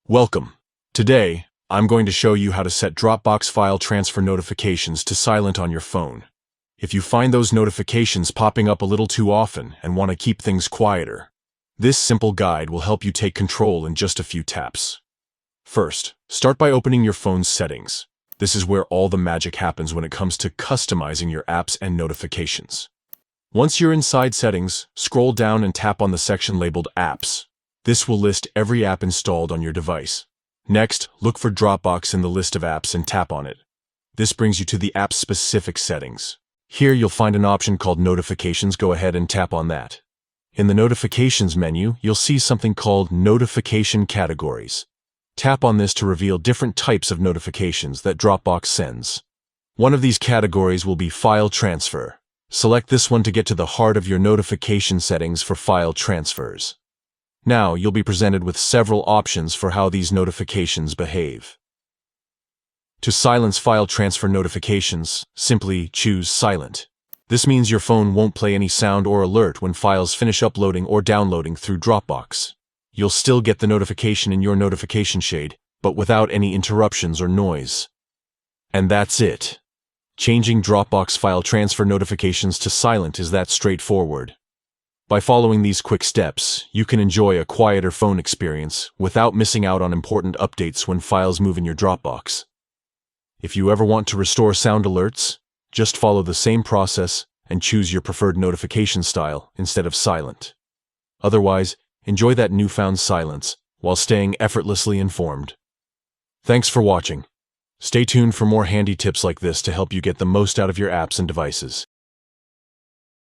Welcome. Today, I'm going to show you how to set Dropbox file transfer notifications to silent on your phone. If you find those notifications popping up a little too often and want to keep things quieter, this simple guide will help you take control in just a few taps. First, start by opening your phone's settings. This is where all the magic happens when it comes to customizing your apps and notifications. Once you're inside Settings, scroll down and tap on the section labeled Apps. This will list every app installed on your device. Next, look for Dropbox in the list of apps and tap on it. This brings you to the app-specific settings. Here you'll find an option called Notifications. Go ahead and tap on that. In the Notifications menu, you'll see something called Notification Categories. Tap on this to reveal different types of notifications that Dropbox sends. One of these categories will be File Transfer. Select this one to get to the heart of your notification settings for file transfers. Now, you'll be presented with several options for how these notifications behave. To silence file transfer notifications, simply choose Silent. This means your phone won't play any sound or alert when files finish uploading or downloading through Dropbox. You'll still get the notification in your notification shade, but without any interruptions or noise. And that's it. Changing Dropbox file transfer notifications to silent is that straightforward. By following these quick steps, you can enjoy a quieter phone experience without missing out on important updates when files move in your Dropbox. If you ever want to restore sound alerts, just follow the same process and choose your preferred notification style instead of silent. Otherwise, enjoy that newfound silence while staying effortlessly informed. Thanks for watching. Stay tuned for more handy tips like this to help you get the most out of your apps and devices.